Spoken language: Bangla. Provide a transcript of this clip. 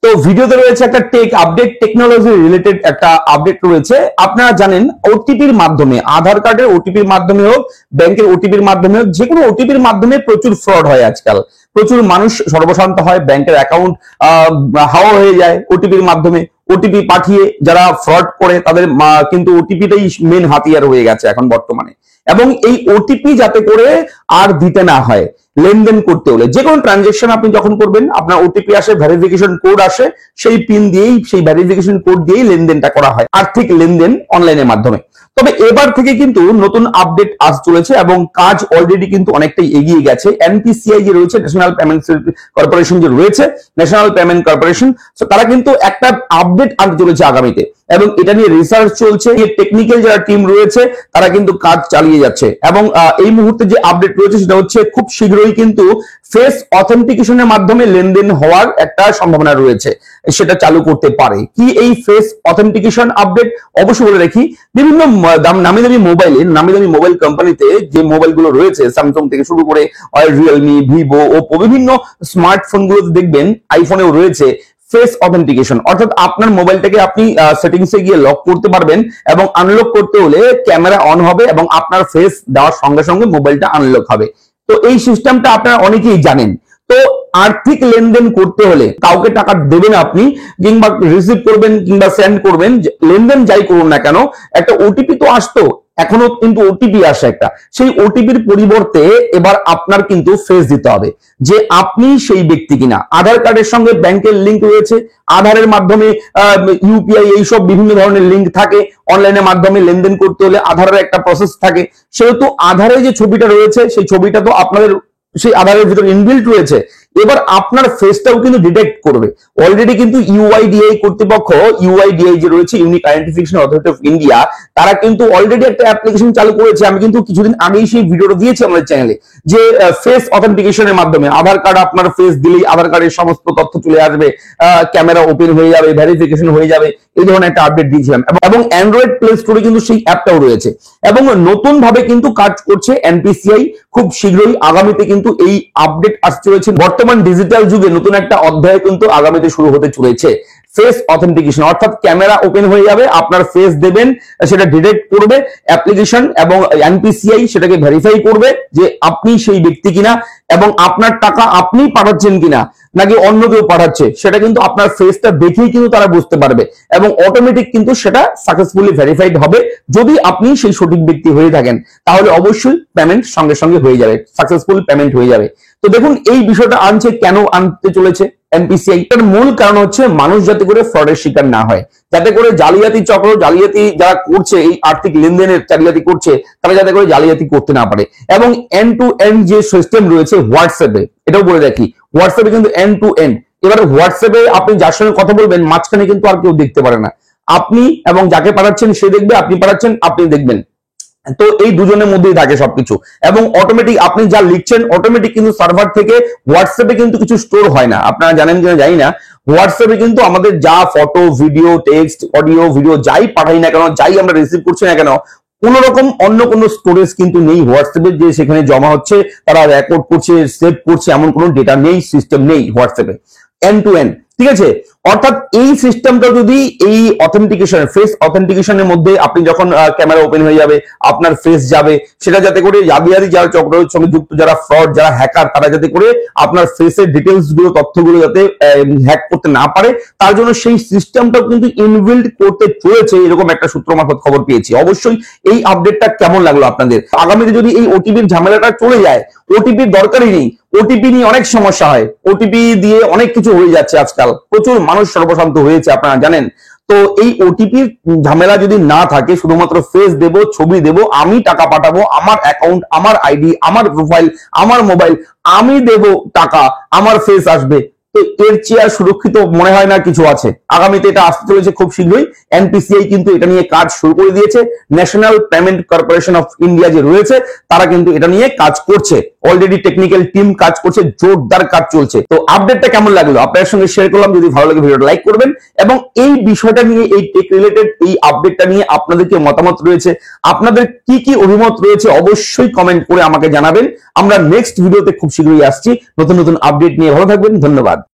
তো ভিডিওতে রয়েছে একটা টেক আপডেট, টেকনোলজি রিলেটেড একটা আপডেট রয়েছে। আপনারা জানেন ওটিপির মাধ্যমে, আধার কার্ডের ওটিপির মাধ্যমে হোক, ব্যাংকের ওটিপির মাধ্যমে হোক, যে কোনো ওটিপির মাধ্যমে প্রচুর ফ্রড হয় আজকাল। প্রচুর মানুষ সর্বশান্ত হয়, ব্যাংকের অ্যাকাউন্ট হাওয়া হয়ে যায় ওটিপির মাধ্যমে। ওটিপি পাঠিয়ে যারা ফ্রড করে তাদের কিন্তু ওটিপিটাই মেন হাতিয়ার হয়ে গেছে এখন বর্তমানে। এবং এই ওটিপি যাতে করে আর দিতে না হয় লেনদেন করতে হলে, যে কোনো ট্রানজেকশন আপনি যখন করবেন আপনার ওটিপি আসে, ভেরিফিকেশন কোড আসে, সেই পিন দিয়েই, সেই ভেরিফিকেশন কোড দিয়েই লেনদেনটা করা হয়, আর্থিক লেনদেন অনলাইনের মাধ্যমে। তবে এবার থেকে কিন্তু নতুন আপডেট আজ চলেছে এবং কাজ অলরেডি কিন্তু অনেকটাই এগিয়ে গেছে। এনপিসিআই যে রয়েছে, ন্যাশনাল পেমেন্ট কর্পোরেশন যে রয়েছে, ন্যাশনাল পেমেন্ট কর্পোরেশন, তারা কিন্তু একটা আপডেট আনতে চলেছে আগামীতে এবং এটা নিয়ে রিসার্চ চলছে। টেকনিক্যাল যারা টিম রয়েছে তারা কিন্তু কাজ চালিয়ে যাচ্ছে এবং এই মুহূর্তে যে আপডেট রয়েছে সেটা হচ্ছে খুব শীঘ্রই কিন্তু ফেস অথেন্টিকেশনের মাধ্যমে লেনদেন হওয়ার একটা সম্ভাবনা রয়েছে, সেটা চালু করতে পারে। কি এই ফেস অথেন্টিকেশন আপডেট? অবশ্যই বলে রাখি, বিভিন্ন নামি দামি মোবাইলে, নামি দামি মোবাইল কোম্পানিতে যে মোবাইলগুলো রয়েছে, স্যামসাং থেকে শুরু করে রিয়েলমি, ভিভো, ওপো, বিভিন্ন স্মার্টফোন গুলোতে দেখবেন, আইফোনেও রয়েছে ফেস অথেন্টিকেশন। অর্থাৎ আপনার মোবাইলটাকে আপনি সেটিংসে গিয়ে লক করতে পারবেন এবং আনলক করতে হলে ক্যামেরা অন হবে এবং আপনার ফেস দেওয়ার সঙ্গে সঙ্গে মোবাইলটা আনলক হবে। তো এই সিস্টেমটা আপনারা অনেকেই জানেন। তো আর্থিক লেনদেন করতে হলে কাউকে টাকা দেবেন আপনি, কিংবা রিসিভ করবেন কিংবা সেন্ড করবেন, লেনদেন যাই করুন না কেন, একটা ওটিপি তো আসতো, এখনো কিন্তু ওটিপি আসে একটা। সেই ওটিপির পরিবর্তে এবার আপনার কিন্তু ফেস দিতে হবে যে আপনি সেই ব্যক্তি কিনা। আধার কার্ডের সঙ্গে ব্যাংকের লিঙ্ক রয়েছে, আধারের মাধ্যমে ইউপিআই, এইসব বিভিন্ন ধরনের লিঙ্ক থাকে। অনলাইনের মাধ্যমে লেনদেন করতে হলে আধারের একটা প্রসেস থাকে, সেহেতু আধারে যে ছবিটা রয়েছে সেই ছবিটা তো আপনাদের সেই আধারের ভিতরে ইনবিল্ট রয়েছে। এবার আপনার ফেসটাও কিন্তু ডিটেক্ট করবে। অলরেডি কিন্তু ইউআইডিআই কর্তৃপক্ষ, ইউআইডিআই যে রয়েছে, unique identification authority of India, তারা কিন্তু অলরেডি একটা অ্যাপ্লিকেশন চালু করেছে। আমি কিন্তু কিছুদিন আগেই সেই ভিডিওটা দিয়েছি আমাদের চ্যানেলে, যে ফেস অথেন্টিকেশনের মাধ্যমে আধার কার্ড, আপনার ফেস দিলেই আধার কার্ডের সমস্ত তথ্য চলে আসবে, ক্যামেরা ওপেন হয়ে যাবে, ভেরিফিকেশন হয়ে যাবে, এই ধরনের একটা আপডেট দিয়েছিলাম। এবং অ্যান্ড্রয়েড প্লে স্টোরে কিন্তু সেই অ্যাপটাও রয়েছে এবং নতুন ভাবে কিন্তু কাজ করছে এনপিসিআই। খুব শীঘ্রই আগামীতে কিন্তু এই আপডেট আসতে চলেছে। বর্তমান ডিজিটাল যুগে নতুন একটা অধ্যায় কিন্তু আগামীতে শুরু হতে চলেছে, ফেস অথেন্টিকেশন। অর্থাৎ ক্যামেরা ওপেন হয়ে যাবে, আপনার ফেস দেবেন, সেটা ডিটেক্ট করবে অ্যাপ্লিকেশন এবং এনপিসিআই সেটাকে ভেরিফাই করবে যে আপনি সেই ব্যক্তি কিনা এবং আপনার টাকা আপনি পাঠাচ্ছেন কিনা নাকি অন্য কেউ পাঠাচ্ছে, সেটা কিন্তু আপনার ফেসটা দেখেই কিন্তু তারা বুঝতে পারবে এবং অটোমেটিক কিন্তু সেটা সাকসেসফুলি ভেরিফাইড হবে। যদি আপনি সেই সঠিক ব্যক্তি হয়ে থাকেন তাহলে অবশ্যই পেমেন্ট সঙ্গে সঙ্গে হয়ে যাবে, সাকসেসফুল পেমেন্ট হয়ে যাবে। তো দেখুন এই বিষয়টা আনছে, কেন আনতে চলেছে এনপিসিআই? এর মূল কারণ হচ্ছে মানুষ যাতে করে ফ্রডের শিকার না হয়, যাতে করে জালিয়াতি চক্র, জালিয়াতি যারা করছে, এই আর্থিক লেনদেনের জালিয়াতি করছে, তারা যাতে করে জালিয়াতি করতে না পারে। এবং এন্ড টু এন্ড যে সিস্টেম রয়েছে হোয়াটসঅ্যাপে, এটাও বলে রাখি, হোয়াটসঅ্যাপে কিন্তু এন্ড টু এন্ড। এবার হোয়াটসঅ্যাপে আপনি যার সঙ্গে কথা বলবেন মাঝখানে কিন্তু আর কেউ দেখতে পারে না, আপনি এবং যাকে পাঠাচ্ছেন সে দেখবে, আপনি পাঠাচ্ছেন আপনি দেখবেন। তো এই দুজনের মধ্যেই থাকে সবকিছু এবং অটোমেটিক আপনি যা লিখছেন অটোমেটিক কিন্তু সার্ভার থেকে হোয়াটসঅ্যাপে কিন্তু কিছু স্টোর হয় না। আপনারা জানেন কিনা জানি না, হোয়াটসঅ্যাপে কিন্তু আমাদের যা photo, video, text, audio, video যাই পাঠাই না কেন, যাই আমরা রিসিভ করছি না কেন, কোন রকম অন্য কোনো স্টোরেজ কিন্তু নেই হোয়াটসঅ্যাপে যে সেখানে জমা হচ্ছে, তারা রেকর্ড করছে, সেভ করছে, এমন কোনো ডেটা নেই, সিস্টেম নেই হোয়াটসঅ্যাপে এন্ড টু এন্ড। ঠিক আছে? অর্থাৎ এই সিস্টেমটা যদি এই অথেন্টিকেশন, ফেস অথেন্টিকেশনের মধ্যে আপনি যখন ক্যামেরা ওপেন হয়ে যাবে, আপনার ফেস যাবে, সেটা যাতে করে জালিয়াতি যারা চক্রের সঙ্গে যুক্ত, যারা ফ্রড, যারা হ্যাকার, তারা যাতে করে আপনার ফেসের ডিটেলস গুলো, তথ্যগুলো যাতে হ্যাক করতে না পারে, তার জন্য সেই সিস্টেমটাও কিন্তু ইনবিল্ড করতে চলেছে, এরকম একটা সূত্র মারফত খবর পেয়েছি। অবশ্যই এই আপডেটটা কেমন লাগলো আপনাদের? আগামীতে যদি এই ওটিপির ঝামেলাটা চলে যায়, ওটিপির দরকারই নেই, ওটিপি নিয়ে অনেক সমস্যা হয়, ওটিপি দিয়ে অনেক কিছু হয়ে যাচ্ছে আজকাল, প্রচুর মানুষ সর্বশান্ত হয়েছে আপনারা জানেন। তো এই ওটিপির ঝামেলা যদি না থাকে, শুধুমাত্র ফেস দেব, ছবি দেব, আমি টাকা পাঠাবো, আমার অ্যাকাউন্ট, আমার আইডি, আমার প্রোফাইল, আমার মোবাইল, আমি দেব টাকা, আমার ফেস আসবে, তো এর চেয়ে আর সুরক্ষিত মনে হয় না কিছু আছে। আগামীতে এটা আসতে চলেছে খুব শীঘ্রই। এনপিসিআই কিন্তু এটা নিয়ে কাজ শুরু করে দিয়েছে। National payment corporation of India যে রয়েছে তারা কিন্তু এটা নিয়ে কাজ করছে, অলরেডি টেকনিক্যাল টিম কাজ করছে, জোরদার কাজ চলছে। তো আপডেটটা কেমন লাগলো আপনাদের সঙ্গে শেয়ার করলাম। যদি ভালো লাগে ভিডিওটা লাইক করবেন এবং এই বিষয়টা নিয়ে, এই টেক রিলেটেড এই আপডেটটা নিয়ে আপনাদের কি মতামত রয়েছে, আপনাদের কি কি অভিমত রয়েছে, অবশ্যই কমেন্ট করে আমাকে জানাবেন। আমরা নেক্সট ভিডিওতে খুব শীঘ্রই আসছি নতুন নতুন আপডেট নিয়ে। ভালো থাকবেন, ধন্যবাদ।